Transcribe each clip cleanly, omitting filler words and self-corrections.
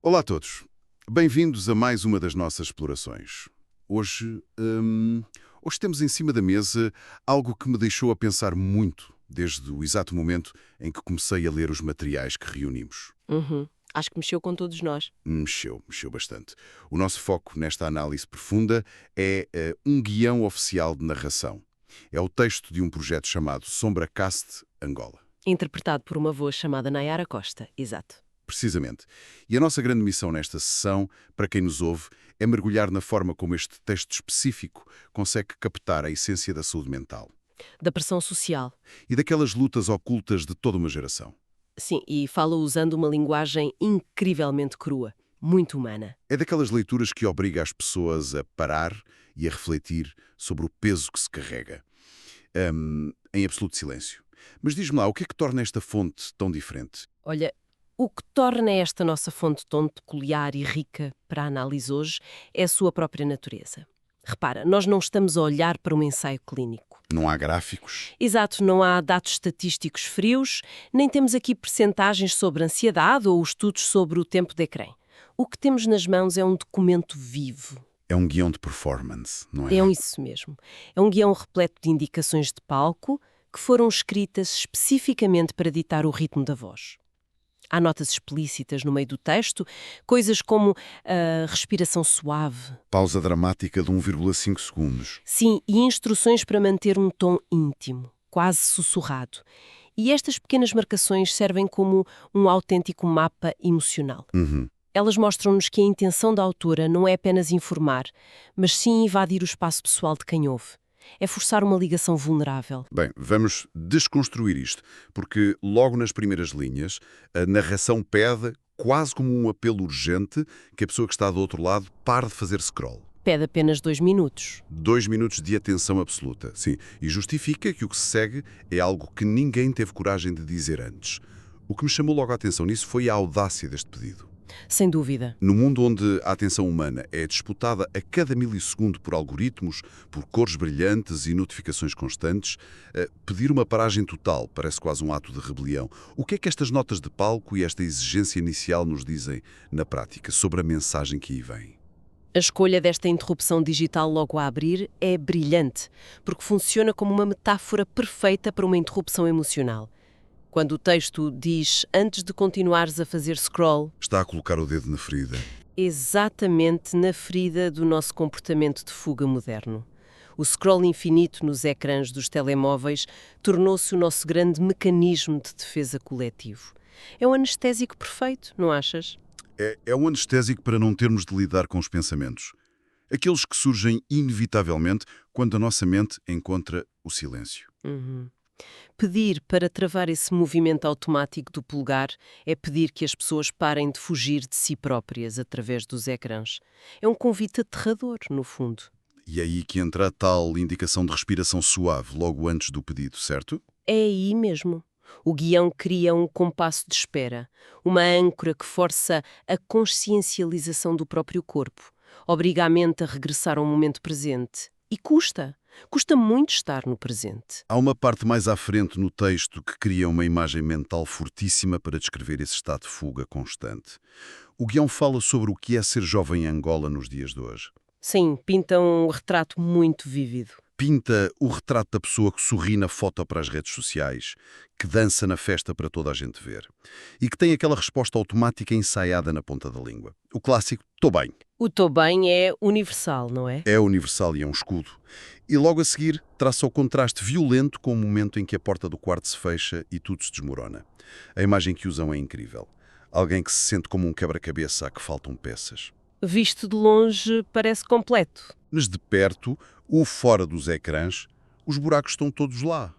Olá a todos. Bem-vindos a mais uma das nossas explorações. Hoje, hoje temos em cima da mesa algo que me deixou a pensar muito desde o exato momento em que comecei a ler os materiais que reunimos. Uhum. Acho que mexeu com todos nós. Mexeu bastante. O nosso foco nesta análise profunda é um guião oficial de narração. É o texto de um projeto chamado SombraCast Angola. Interpretado por uma voz chamada Nayara Costa. Exato. Precisamente. E a nossa grande missão nesta sessão, para quem nos ouve, é mergulhar na forma como este texto específico consegue captar a essência da saúde mental Da pressão social. e daquelas lutas ocultas de toda uma geração. Sim, e fala usando uma linguagem incrivelmente crua. Muito humana. É daquelas leituras que obriga as pessoas a parar e a refletir sobre o peso que se carrega, em absoluto silêncio. Mas diz-me lá, o que é que torna esta fonte tão diferente? Olha, o que torna esta nossa fonte tão peculiar e rica para a análise hoje é a sua própria natureza. Repara, nós não estamos a olhar para um ensaio clínico. Não há gráficos? Exato, não há dados estatísticos frios, nem temos aqui percentagens sobre ansiedade ou estudos sobre o tempo de ecrã. O que temos nas mãos é um documento vivo. É um guião de performance, não é? Isso mesmo. É um guião repleto de indicações de palco que foram escritas especificamente para ditar o ritmo da voz. Há notas explícitas no meio do texto, coisas como a respiração suave. Pausa dramática de 1,5 segundos. Sim, e instruções para manter um tom íntimo, quase sussurrado. E estas pequenas marcações servem como um autêntico mapa emocional. Uhum. Elas mostram-nos que a intenção da autora não é apenas informar, mas sim invadir o espaço pessoal de quem ouve. É forçar uma ligação vulnerável. Bem, vamos desconstruir isto, porque logo nas primeiras linhas, a narração pede, quase como um apelo urgente, que a pessoa que está do outro lado pare de fazer scroll. Pede apenas 2 minutos. 2 minutos de atenção absoluta, sim, e justifica que o que se segue é algo que ninguém teve coragem de dizer antes. O que me chamou logo a atenção nisso foi a audácia deste pedido. Sem dúvida. No mundo onde a atenção humana é disputada a cada milissegundo por algoritmos, por cores brilhantes e notificações constantes, pedir uma paragem total parece quase um ato de rebelião. O que é que estas notas de palco e esta exigência inicial nos dizem na prática sobre a mensagem que aí vem? A escolha desta interrupção digital logo a abrir é brilhante, porque funciona como uma metáfora perfeita para uma interrupção emocional. Quando o texto diz antes de continuares a fazer scroll, Está a colocar o dedo na ferida. exatamente na ferida do nosso comportamento de fuga moderno. O scroll infinito nos ecrãs dos telemóveis tornou-se o nosso grande mecanismo de defesa coletivo. É um anestésico perfeito, não achas? É um anestésico para não termos de lidar com os pensamentos. Aqueles que surgem inevitavelmente quando a nossa mente encontra o silêncio. Pedir para travar esse movimento automático do polegar é pedir que as pessoas parem de fugir de si próprias através dos ecrãs. É um convite aterrador, no fundo. E é aí que entra a tal indicação de respiração suave logo antes do pedido, certo? É aí mesmo. O guião cria um compasso de espera, uma âncora que força a consciencialização do próprio corpo, obriga a mente a regressar ao momento presente. E custa. Custa muito estar no presente. Há uma parte mais à frente no texto que cria uma imagem mental fortíssima para descrever esse estado de fuga constante. O guião fala sobre o que é ser jovem em Angola nos dias de hoje. Sim, pinta um retrato muito vívido. Pinta o retrato da pessoa que sorri na foto para as redes sociais, que dança na festa para toda a gente ver e que tem aquela resposta automática ensaiada na ponta da língua. O clássico, "tô bem", O "tô bem" é universal, não é? é universal e é um escudo. E logo a seguir traça o contraste violento com o momento em que a porta do quarto se fecha e tudo se desmorona. A imagem que usam é incrível. Alguém que se sente como um quebra-cabeça a que faltam peças. Visto de longe, parece completo. Mas de perto, ou fora dos ecrãs, os buracos estão todos lá.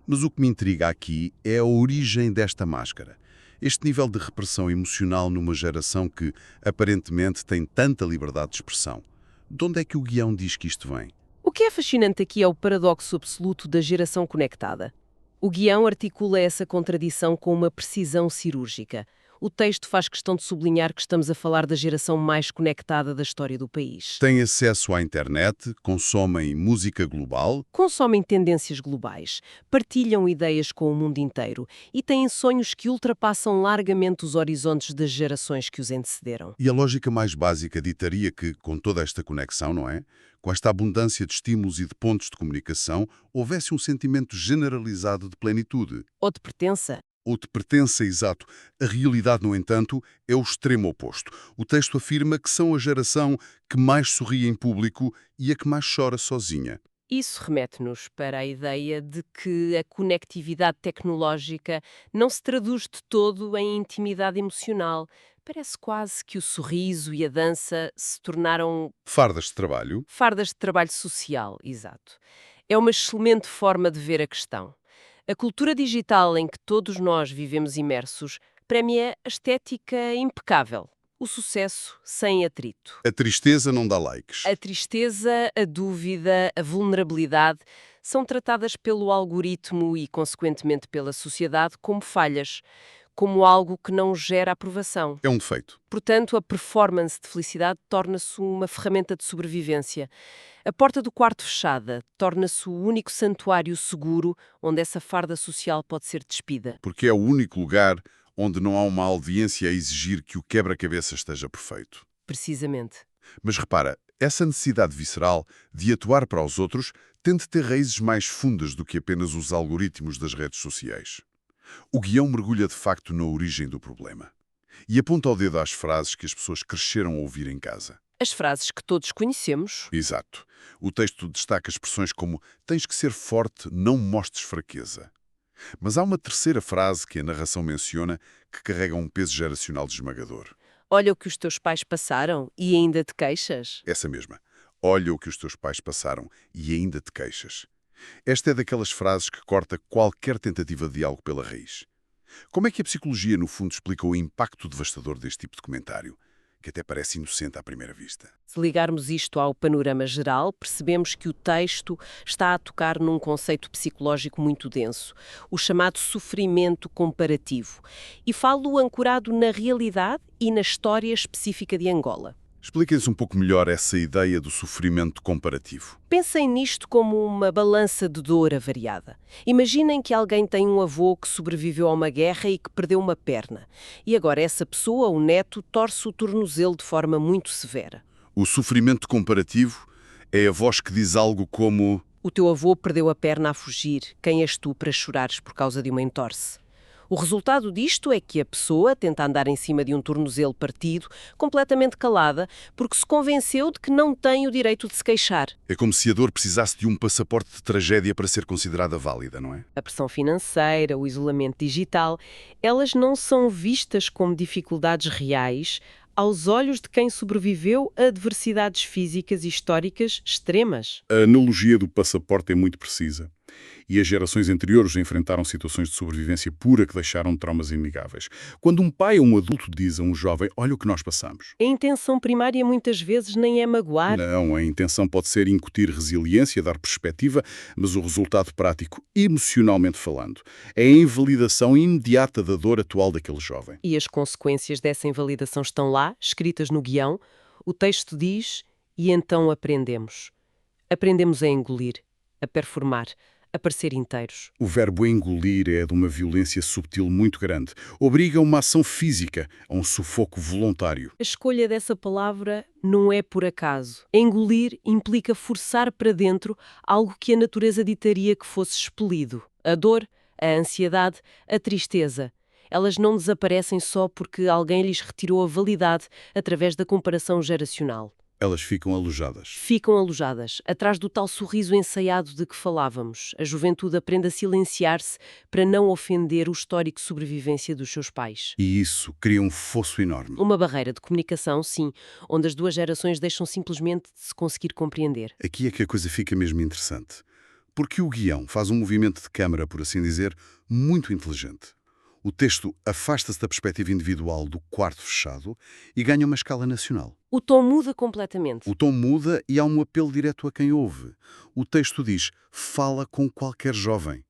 Mas o que me intriga aqui é a origem desta máscara. Este nível de repressão emocional numa geração que, aparentemente, tem tanta liberdade de expressão. De onde é que o guião diz que isto vem? O que é fascinante aqui é o paradoxo absoluto da geração conectada. O guião articula essa contradição com uma precisão cirúrgica. O texto faz questão de sublinhar que estamos a falar da geração mais conectada da história do país. Têm acesso à internet, consomem música global. Consomem tendências globais, partilham ideias com o mundo inteiro e têm sonhos que ultrapassam largamente os horizontes das gerações que os antecederam. E a lógica mais básica ditaria que, com toda esta conexão, não é? Com esta abundância de estímulos e de pontos de comunicação, houvesse um sentimento generalizado de plenitude. Ou de pertença. Ou de pertença, exato. A realidade, no entanto, é o extremo oposto. O texto afirma que são a geração que mais sorri em público e a que mais chora sozinha. Isso remete-nos para a ideia de que a conectividade tecnológica não se traduz de todo em intimidade emocional. Parece quase que o sorriso e a dança se tornaram Fardas de trabalho. fardas de trabalho social, exato. É uma excelente forma de ver a questão. A cultura digital em que todos nós vivemos imersos premia a estética impecável, o sucesso sem atrito. A tristeza não dá likes. A tristeza, a dúvida, a vulnerabilidade são tratadas pelo algoritmo e, consequentemente, pela sociedade como falhas, como algo que não gera aprovação. É um defeito. Portanto, a performance de felicidade torna-se uma ferramenta de sobrevivência. A porta do quarto fechada torna-se o único santuário seguro onde essa farda social pode ser despida. Porque é o único lugar onde não há uma audiência a exigir que o quebra-cabeça esteja perfeito. Precisamente. Mas repara, essa necessidade visceral de atuar para os outros tem de ter raízes mais fundas do que apenas os algoritmos das redes sociais. O guião mergulha de facto na origem do problema e aponta o dedo às frases que as pessoas cresceram a ouvir em casa. As frases que todos conhecemos. Exato. O texto destaca expressões como "tens que ser forte, não mostres fraqueza". Mas há uma terceira frase que a narração menciona que carrega um peso geracional esmagador. Olha o que os teus pais passaram e ainda te queixas. Essa mesma. Olha o que os teus pais passaram e ainda te queixas. Esta é daquelas frases que corta qualquer tentativa de diálogo pela raiz. Como é que a psicologia, no fundo, explica o impacto devastador deste tipo de comentário, que até parece inocente à primeira vista? Se ligarmos isto ao panorama geral, percebemos que o texto está a tocar num conceito psicológico muito denso, o chamado sofrimento comparativo. E falo ancorado na realidade e na história específica de Angola. Expliquem-nos um pouco melhor essa ideia do sofrimento comparativo. Pensem nisto como uma balança de dor avariada. Imaginem que alguém tem um avô que sobreviveu a uma guerra e que perdeu uma perna. E agora essa pessoa, o neto, torce o tornozelo de forma muito severa. O sofrimento comparativo é a voz que diz algo como: O teu avô perdeu a perna a fugir. Quem és tu para chorares por causa de uma entorse? O resultado disto é que a pessoa tenta andar em cima de um tornozelo partido, completamente calada, porque se convenceu de que não tem o direito de se queixar. é como se a dor precisasse de um passaporte de tragédia para ser considerada válida, não é? A pressão financeira, o isolamento digital, elas não são vistas como dificuldades reais aos olhos de quem sobreviveu a adversidades físicas e históricas extremas. A analogia do passaporte é muito precisa. E as gerações anteriores enfrentaram situações de sobrevivência pura que deixaram traumas inegáveis. Quando um pai ou um adulto diz a um jovem: olha o que nós passamos. A intenção primária muitas vezes nem é magoar. Não, a intenção pode ser incutir resiliência, dar perspectiva, mas o resultado prático, emocionalmente falando, é a invalidação imediata da dor atual daquele jovem. E as consequências dessa invalidação estão lá, escritas no guião. O texto diz: e então aprendemos. Aprendemos a engolir, a performar, a parecer inteiros. O verbo engolir é de uma violência subtil muito grande. Obriga a uma ação física, a um sufoco voluntário. A escolha dessa palavra não é por acaso. Engolir implica forçar para dentro algo que a natureza ditaria que fosse expelido. A dor, a ansiedade, a tristeza. Elas não desaparecem só porque alguém lhes retirou a validade através da comparação geracional. Elas ficam alojadas. Ficam alojadas, atrás do tal sorriso ensaiado de que falávamos. A juventude aprende a silenciar-se para não ofender o histórico de sobrevivência dos seus pais. E isso cria um fosso enorme. Uma barreira de comunicação, sim, onde as duas gerações deixam simplesmente de se conseguir compreender. Aqui é que a coisa fica mesmo interessante. Porque o guião faz um movimento de câmara, por assim dizer, muito inteligente. O texto afasta-se da perspectiva individual do quarto fechado e ganha uma escala nacional. O tom muda completamente. O tom muda e há um apelo direto a quem ouve. O texto diz: fala com qualquer jovem.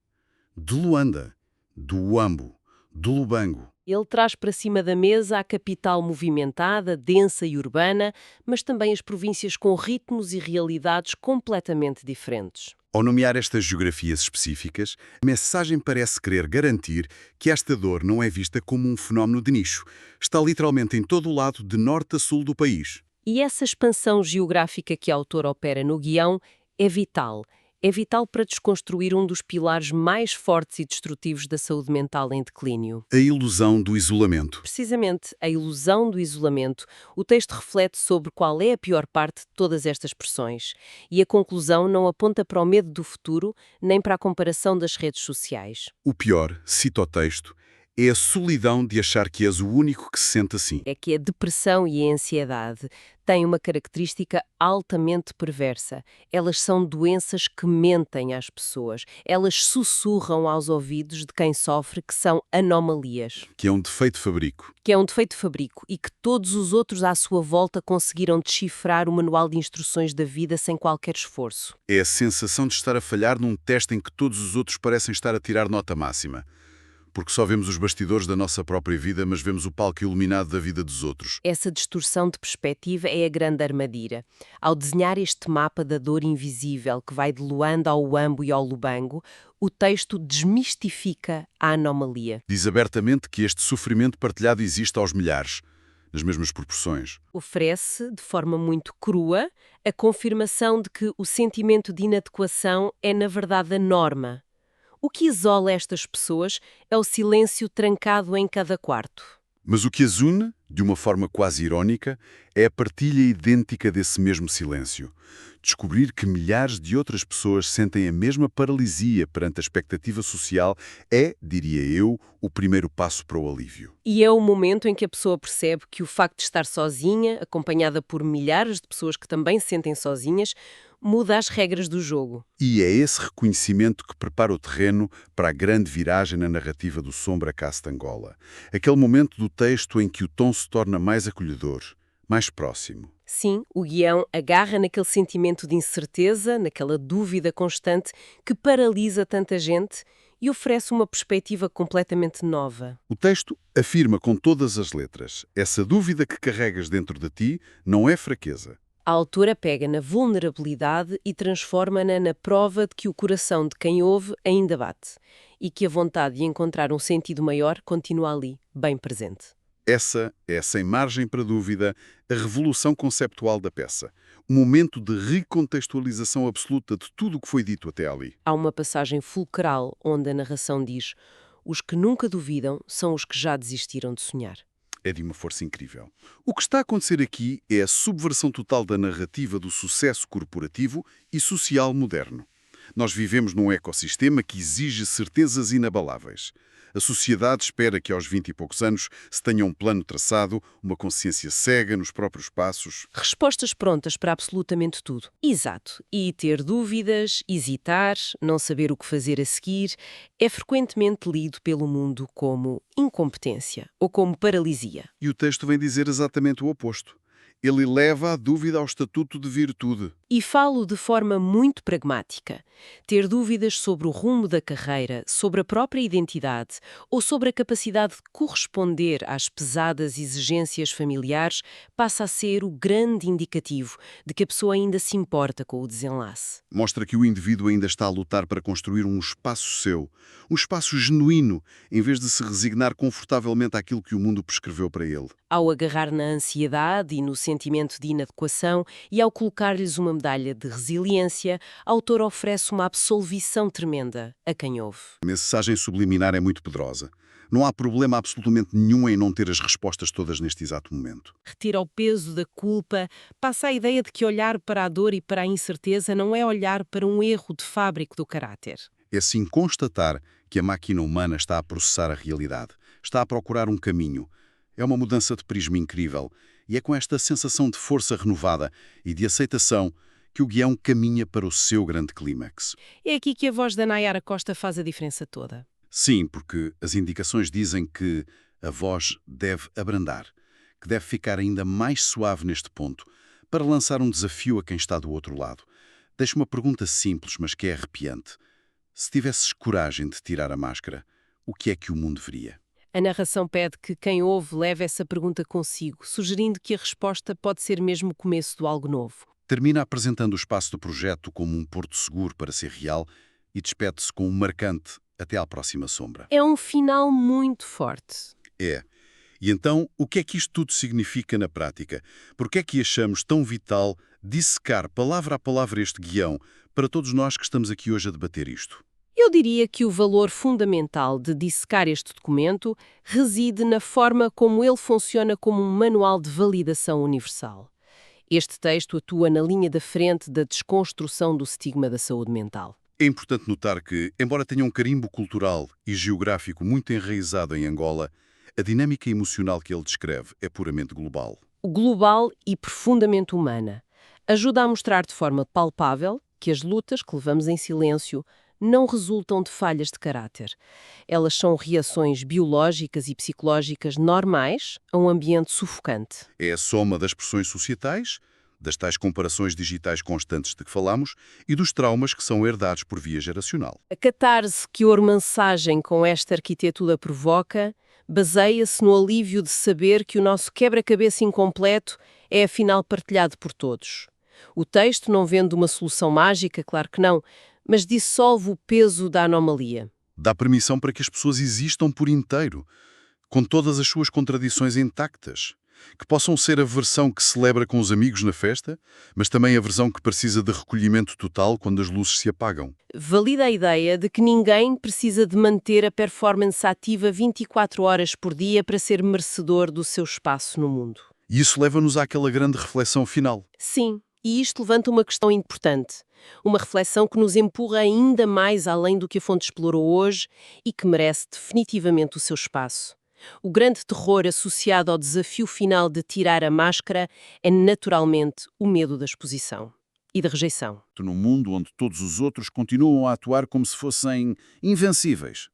De Luanda, do Uambo, do Lubango. Ele traz para cima da mesa a capital movimentada, densa e urbana, mas também as províncias com ritmos e realidades completamente diferentes. Ao nomear estas geografias específicas, a mensagem parece querer garantir que esta dor não é vista como um fenómeno de nicho. Está literalmente em todo o lado, de norte a sul do país. E essa expansão geográfica que a autora opera no guião é vital. É vital para desconstruir um dos pilares mais fortes e destrutivos da saúde mental em declínio. A ilusão do isolamento. Precisamente, a ilusão do isolamento. O texto reflete sobre qual é a pior parte de todas estas pressões. E a conclusão não aponta para o medo do futuro, nem para a comparação das redes sociais. O pior, cito o texto, é a solidão de achar que és o único que se sente assim. É que a depressão e a ansiedade têm uma característica altamente perversa. Elas são doenças que mentem às pessoas. Elas sussurram aos ouvidos de quem sofre que são anomalias. Que é um defeito fabrico. Que é um defeito de fabrico e que todos os outros à sua volta conseguiram decifrar o manual de instruções da vida sem qualquer esforço. É a sensação de estar a falhar num teste em que todos os outros parecem estar a tirar nota máxima. Porque só vemos os bastidores da nossa própria vida, mas vemos o palco iluminado da vida dos outros. Essa distorção de perspectiva é a grande armadilha. Ao desenhar este mapa da dor invisível que vai de Luanda ao Uambo e ao Lubango, o texto desmistifica a anomalia. Diz abertamente que este sofrimento partilhado existe aos milhares, nas mesmas proporções. Oferece, de forma muito crua, a confirmação de que o sentimento de inadequação é, na verdade, a norma. O que isola estas pessoas é o silêncio trancado em cada quarto. Mas o que as une, de uma forma quase irónica, é a partilha idêntica desse mesmo silêncio. Descobrir que milhares de outras pessoas sentem a mesma paralisia perante a expectativa social é, diria eu, o primeiro passo para o alívio. E é o momento em que a pessoa percebe que o facto de estar sozinha, acompanhada por milhares de pessoas que também se sentem sozinhas, muda as regras do jogo. E é esse reconhecimento que prepara o terreno para a grande viragem na narrativa do Sombra Casta Angola. Aquele momento do texto em que o tom se torna mais acolhedor, mais próximo. Sim, o guião agarra naquele sentimento de incerteza, naquela dúvida constante que paralisa tanta gente e oferece uma perspectiva completamente nova. O texto afirma com todas as letras: essa dúvida que carregas dentro de ti não é fraqueza. A autora pega na vulnerabilidade e transforma-na na prova de que o coração de quem ouve ainda bate e que a vontade de encontrar um sentido maior continua ali, bem presente. Essa é, sem margem para dúvida, a revolução conceptual da peça. Um momento de recontextualização absoluta de tudo o que foi dito até ali. Há uma passagem fulcral onde a narração diz: os que nunca duvidam são os que já desistiram de sonhar. É de uma força incrível. O que está a acontecer aqui é a subversão total da narrativa do sucesso corporativo e social moderno. Nós vivemos num ecossistema que exige certezas inabaláveis. A sociedade espera que aos 20 e poucos anos se tenha um plano traçado, uma consciência cega nos próprios passos. Respostas prontas para absolutamente tudo. Exato. E ter dúvidas, hesitar, não saber o que fazer a seguir, é frequentemente lido pelo mundo como incompetência ou como paralisia. E o texto vem dizer exatamente o oposto. Ele leva a dúvida ao estatuto de virtude. E falo de forma muito pragmática. Ter dúvidas sobre o rumo da carreira, sobre a própria identidade ou sobre a capacidade de corresponder às pesadas exigências familiares passa a ser o grande indicativo de que a pessoa ainda se importa com o desenlace. Mostra que o indivíduo ainda está a lutar para construir um espaço seu, um espaço genuíno, em vez de se resignar confortavelmente àquilo que o mundo prescreveu para ele. Ao agarrar na ansiedade e no sentimento de inadequação e ao colocar-lhes uma medalha de resiliência, a autora oferece uma absolvição tremenda a quem ouve. A mensagem subliminar é muito poderosa. Não há problema absolutamente nenhum em não ter as respostas todas neste exato momento. Retira o peso da culpa, passa a ideia de que olhar para a dor e para a incerteza não é olhar para um erro de fábrica do caráter. É sim constatar que a máquina humana está a processar a realidade, está a procurar um caminho. É uma mudança de prisma incrível e é com esta sensação de força renovada e de aceitação que o guião caminha para o seu grande clímax. É aqui que a voz da Nayara Costa faz a diferença toda. Sim, porque as indicações dizem que a voz deve abrandar, que deve ficar ainda mais suave neste ponto, para lançar um desafio a quem está do outro lado. Deixo uma pergunta simples, mas que é arrepiante. Se tivesses coragem de tirar a máscara, o que é que o mundo veria? A narração pede que quem ouve leve essa pergunta consigo, sugerindo que a resposta pode ser mesmo o começo do algo novo. Termina apresentando o espaço do projeto como um porto seguro para ser real e despede-se com um marcante até à próxima sombra. É um final muito forte. É. E então, o que é que isto tudo significa na prática? Por que é que achamos tão vital dissecar palavra a palavra este guião para todos nós que estamos aqui hoje a debater isto? Eu diria que o valor fundamental de dissecar este documento reside na forma como ele funciona como um manual de validação universal. Este texto atua na linha da frente da desconstrução do estigma da saúde mental. É importante notar que, embora tenha um carimbo cultural e geográfico muito enraizado em Angola, a dinâmica emocional que ele descreve é puramente global. Global e profundamente humana. Ajuda a mostrar de forma palpável que as lutas que levamos em silêncio não resultam de falhas de caráter. Elas são reações biológicas e psicológicas normais a um ambiente sufocante. É a soma das pressões societais, das tais comparações digitais constantes de que falamos e dos traumas que são herdados por via geracional. A catarse que a ormansagem com esta arquitetura provoca baseia-se no alívio de saber que o nosso quebra-cabeça incompleto é afinal partilhado por todos. O texto não vende uma solução mágica, claro que não, mas dissolve o peso da anomalia. Dá permissão para que as pessoas existam por inteiro, com todas as suas contradições intactas. Que possam ser a versão que celebra com os amigos na festa, mas também a versão que precisa de recolhimento total quando as luzes se apagam. Valida a ideia de que ninguém precisa de manter a performance ativa 24 horas por dia para ser merecedor do seu espaço no mundo. E isso leva-nos àquela grande reflexão final. Sim, e isto levanta uma questão importante. Uma reflexão que nos empurra ainda mais além do que a fonte explorou hoje e que merece definitivamente o seu espaço. O grande terror associado ao desafio final de tirar a máscara é naturalmente o medo da exposição e da rejeição. Num mundo onde todos os outros continuam a atuar como se fossem invencíveis.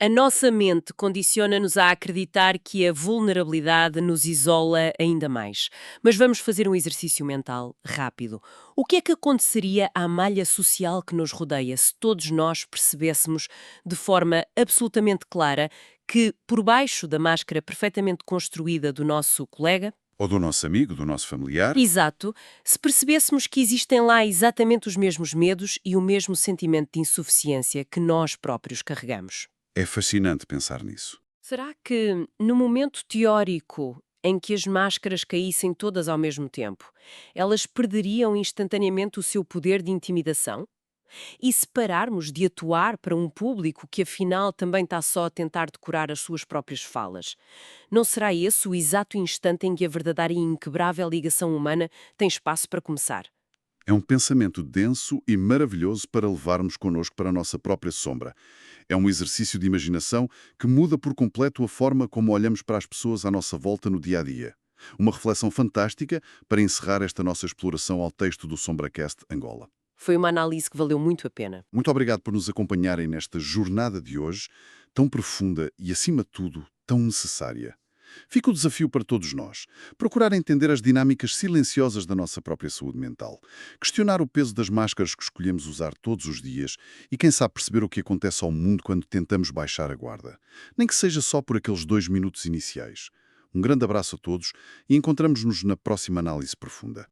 A nossa mente condiciona-nos a acreditar que a vulnerabilidade nos isola ainda mais. Mas vamos fazer um exercício mental rápido. O que é que aconteceria à malha social que nos rodeia se todos nós percebêssemos de forma absolutamente clara que, por baixo da máscara perfeitamente construída do nosso colega, Ou do nosso amigo, do nosso familiar. exato, se percebêssemos que existem lá exatamente os mesmos medos e o mesmo sentimento de insuficiência que nós próprios carregamos? É fascinante pensar nisso. Será que, no momento teórico em que as máscaras caíssem todas ao mesmo tempo, elas perderiam instantaneamente o seu poder de intimidação? E se pararmos de atuar para um público que afinal também está só a tentar decorar as suas próprias falas, não será esse o exato instante em que a verdadeira e inquebrável ligação humana tem espaço para começar? É um pensamento denso e maravilhoso para levarmos connosco para a nossa própria sombra. É um exercício de imaginação que muda por completo a forma como olhamos para as pessoas à nossa volta no dia-a-dia. Uma reflexão fantástica para encerrar esta nossa exploração ao texto do SombraCast Angola. Foi uma análise que valeu muito a pena. Muito obrigado por nos acompanharem nesta jornada de hoje, tão profunda e, acima de tudo, tão necessária. Fica o desafio para todos nós, procurar entender as dinâmicas silenciosas da nossa própria saúde mental, questionar o peso das máscaras que escolhemos usar todos os dias e, quem sabe, perceber o que acontece ao mundo quando tentamos baixar a guarda, nem que seja só por aqueles 2 minutos iniciais. Um grande abraço a todos e encontramos-nos na próxima análise profunda.